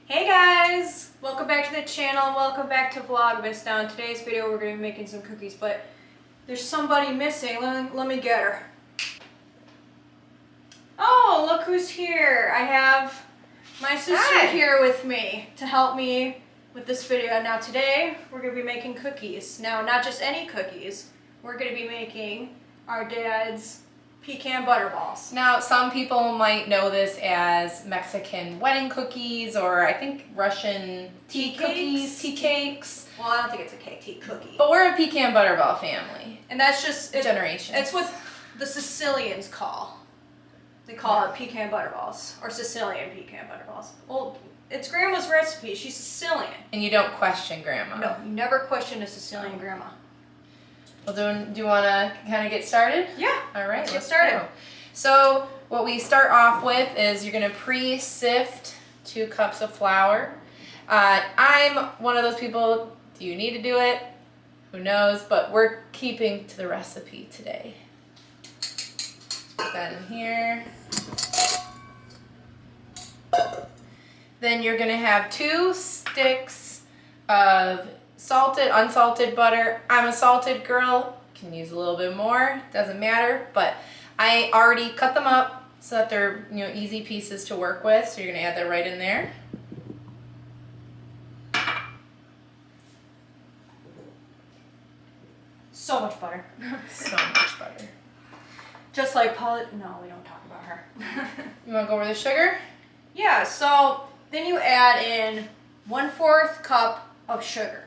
Hey guys! Welcome back to the channel, welcome back to Vlogmas. Now in today's video we're going to be making some cookies, but there's somebody missing. Let me get her. Oh, look who's here. I have my sister here with me to help me with this video. Now today we're going to be making cookies. Now not just any cookies, we're going to be making our dad's pecan butter balls. Now, some people might know this as Mexican wedding cookies, or I think Russian tea cookies, tea cakes. Well, I don't think it's a cake, tea cookie. But we're a pecan butterball family. And that's just generations. It's what the Sicilians call. They call it pecan butterballs, or Sicilian pecan butterballs. Well, it's Grandma's recipe. She's Sicilian. And you don't question Grandma. No, you never question a Sicilian grandma. Well, do you want to kind of get started? Yeah. All right, let's get started. Go. So what we start off with is you're going to pre-sift 2 cups of flour. I'm one of those people, do you need to do it? Who knows? But we're keeping to the recipe today. Put that in here. Then you're going to have 2 sticks of salted, unsalted butter. I'm a salted girl, can use a little bit more, doesn't matter, but I already cut them up so that they're easy pieces to work with, so you're gonna add that right in there. So much butter. So much butter. Just like Paula. No, we don't talk about her. You wanna go over the sugar? Yeah, so then you add in 1/4 cup of sugar.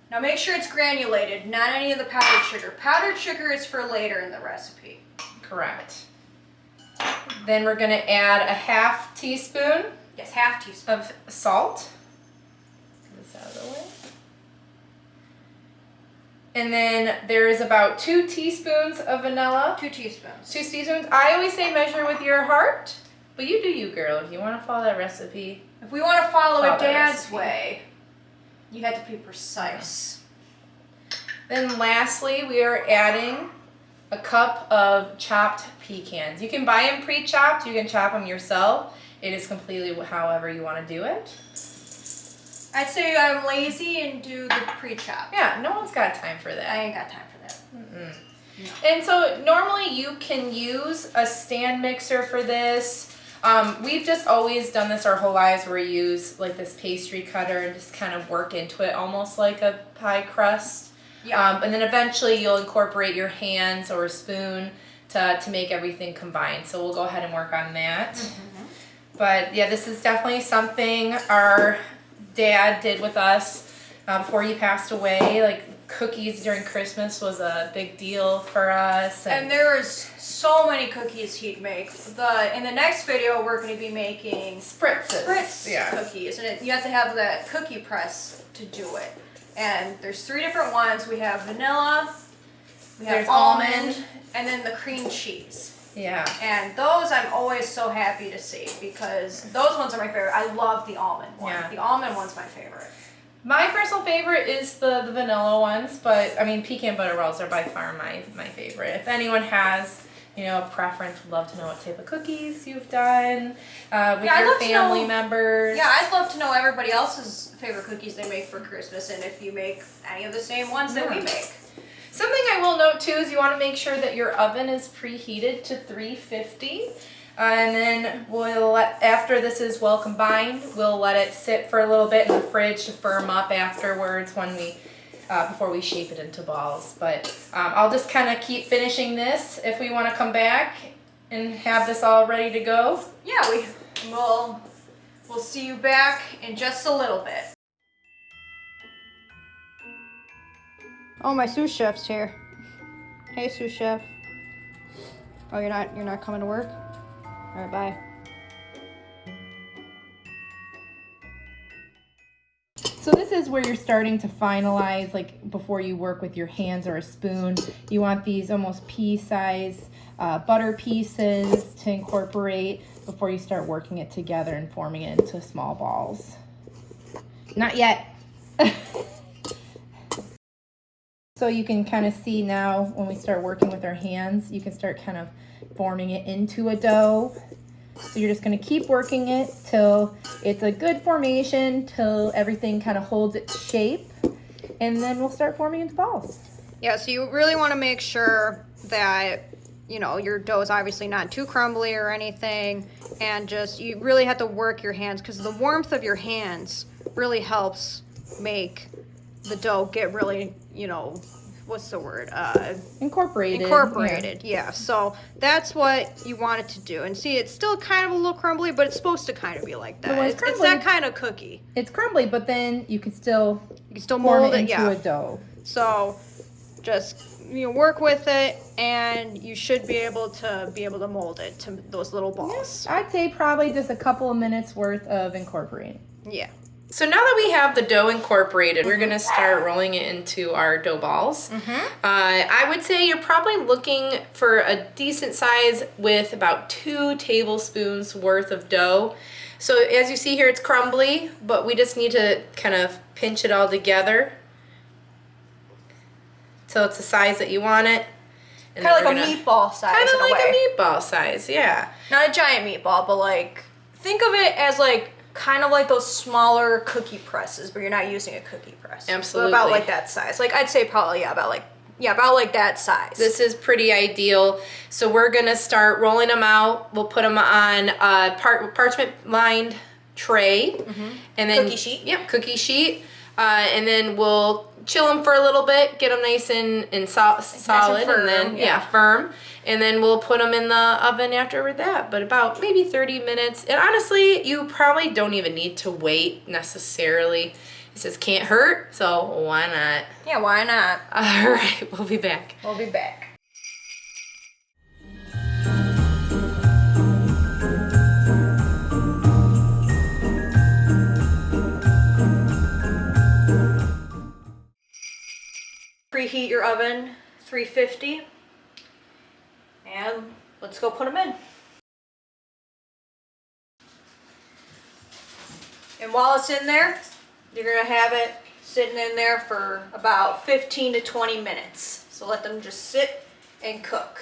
Now make sure it's granulated, not any of the powdered sugar. Powdered sugar is for later in the recipe. Correct. Then we're gonna add a 1/2 teaspoon. Yes, 1/2 teaspoon. Of salt. Get this out of the way. And then there is about 2 teaspoons of vanilla. 2 teaspoons. 2 teaspoons. I always say measure with your heart, but you do you, girl. If you want to follow that recipe. If we want to follow it Dad's way, you have to be precise. Then lastly, we are adding a cup of chopped pecans. You can buy them pre-chopped. You can chop them yourself. It is completely however you want to do it. I'd say I'm lazy and do the pre-chop. Yeah, no one's got time for that. I ain't got time for that. Mm-mm. No. And so normally you can use a stand mixer for this. We've just always done this our whole lives, where we use like this pastry cutter and just kind of work into it almost like a pie crust. Yeah. And then eventually you'll incorporate your hands or a spoon to make everything combined. So we'll go ahead and work on that. Mm-hmm. But yeah, this is definitely something our dad did with us before he passed away. Like cookies during Christmas was a big deal for us. And there was so many cookies he'd make. In the next video, we're going to be making Spritz cookies. And you have to have the cookie press to do it. And there's 3 different ones. We have vanilla, we have almond, and then the cream cheese. Yeah. And those I'm always so happy to see, because those ones are my favorite. I love the almond one. Yeah. The almond one's my favorite. My personal favorite is the vanilla ones, but I mean pecan butter rolls are by far my favorite. If anyone has a preference, would love to know what type of cookies you've done with your family members. Yeah, I'd love to know everybody else's favorite cookies they make for Christmas, and if you make any of the same ones that we make. Something I will note too is you want to make sure that your oven is preheated to 350. And then after this is well combined, we'll let it sit for a little bit in the fridge to firm up afterwards before we shape it into balls. But I'll just kind of keep finishing this if we want to come back and have this all ready to go. Yeah, we'll see you back in just a little bit. Oh, my sous chef's here. Hey, sous chef. Oh, you're not coming to work? All right, bye. So this is where you're starting to finalize, like before you work with your hands or a spoon. You want these almost pea-size butter pieces to incorporate before you start working it together and forming it into small balls. Not yet. So you can kind of see now when we start working with our hands, you can start kind of forming it into a dough. So you're just gonna keep working it till it's a good formation, till everything kind of holds its shape, and then we'll start forming into balls. Yeah, so you really want to make sure that, you know, your dough is obviously not too crumbly or anything, and just, you really have to work your hands, because the warmth of your hands really helps make the dough get really, you know, what's the word? Incorporated. Yeah. So that's what you want it to do. And see, it's still kind of a little crumbly, but it's supposed to kind of be like that. Well, It's that kind of cookie. It's crumbly, but then you can still mold it into a dough. So just, you know, work with it, and you should be able to mold it to those little balls. Yeah, I'd say probably just a couple of minutes worth of incorporating. Yeah. So now that we have the dough incorporated, we're gonna start rolling it into our dough balls. I would say you're probably looking for a decent size with about 2 tablespoons worth of dough. So as you see here, it's crumbly, but we just need to kind of pinch it all together till it's the size that you want it. Kind of like a meatball size. Kind of like a meatball size, yeah. Not a giant meatball, but like, think of it as like, kind of like those smaller cookie presses, but you're not using a cookie press. Absolutely. So about like that size. Like, I'd say probably, about like that size. This is pretty ideal. So we're gonna start rolling them out. We'll put them on a parchment lined tray. And then cookie sheet. Yep, cookie sheet. And then we'll chill them for a little bit, get them nice and solid, firm, and then firm. And then we'll put them in the oven after that, but about maybe 30 minutes. And honestly, you probably don't even need to wait necessarily. It says can't hurt, so why not? Yeah, why not? All right, we'll be back. We'll be back. Preheat your oven, 350. And let's go put them in. And while it's in there, you're gonna have it sitting in there for about 15 to 20 minutes. So let them just sit and cook.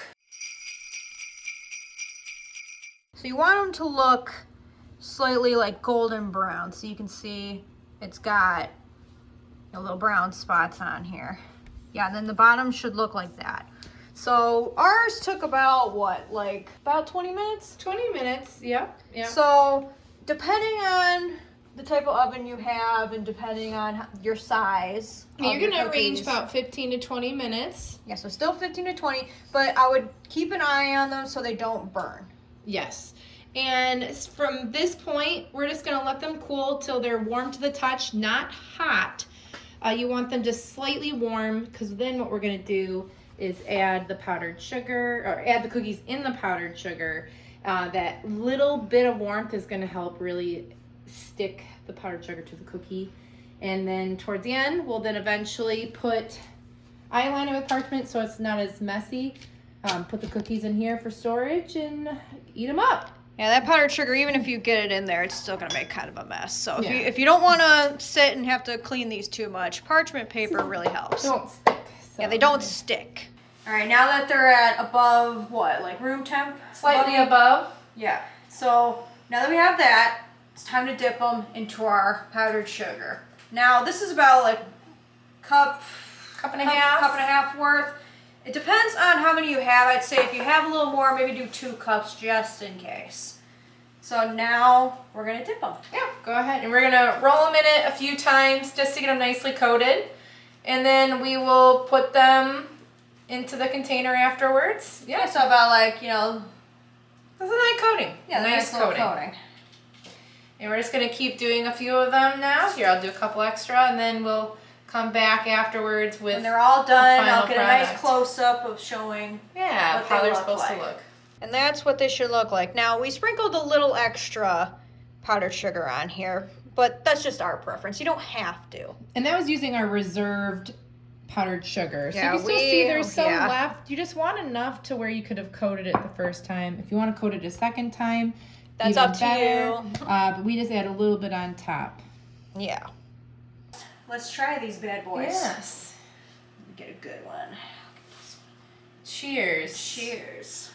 So you want them to look slightly like golden brown. So you can see it's got little brown spots on here. Yeah, and then the bottom should look like that. So ours took about what, like about 20 minutes? 20 minutes, yeah. So depending on the type of oven you have and depending on your size. You're going to range about 15 to 20 minutes. Yeah, so still 15 to 20, but I would keep an eye on them so they don't burn. Yes. And from this point, we're just going to let them cool till they're warm to the touch, not hot. You want them just slightly warm, because then what we're going to do is add the powdered sugar, or add the cookies in the powdered sugar. That little bit of warmth is going to help really stick the powdered sugar to the cookie. And then towards the end, we'll then eventually put eyeliner with parchment so it's not as messy. Put the cookies in here for storage and eat them up. Yeah, that powdered sugar, even if you get it in there, it's still going to make kind of a mess. So if you don't want to sit and have to clean these too much, parchment paper really helps. They don't stick. So. Yeah, they don't stick. All right, now that they're at above, what, like room temp? Slightly above. Yeah. So now that we have that, it's time to dip them into our powdered sugar. Now, this is about like cup and a half worth. It depends on how many you have. I'd say if you have a little more, maybe do 2 cups just in case. So now we're gonna dip them. Yeah, go ahead. And we're gonna roll them in it a few times just to get them nicely coated. And then we will put them into the container afterwards. Yeah, so about like, that's a nice coating. Yeah, nice coating. And we're just gonna keep doing a few of them now. Here, I'll do a couple extra, and then we'll come back afterwards with. When they're all done, I'll get a nice close-up of showing how they're supposed to look. And that's what they should look like. Now, we sprinkled a little extra powdered sugar on here, but that's just our preference. You don't have to. And that was using our reserved powdered sugar. So yeah, you can still see there's some left. You just want enough to where you could have coated it the first time. If you want to coat it a second time, that's up to you. But we just add a little bit on top. Yeah. Let's try these bad boys. Yes. Get a good one. Cheers. Cheers.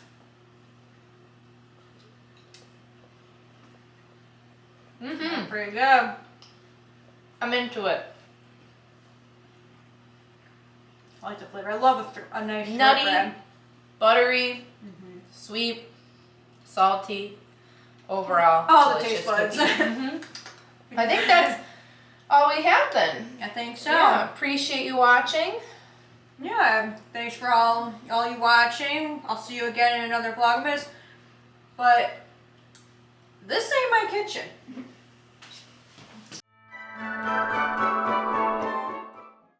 Mm-hmm. Pretty good. I'm into it. I like the flavor. I love a nice Nutty, shortbread. buttery, sweet, salty. Overall, All the delicious taste buds. cookie. I think that's all we have then. I think so. Yeah, appreciate you watching. Yeah, thanks for all you watching. I'll see you again in another Vlogmas. But this ain't my kitchen.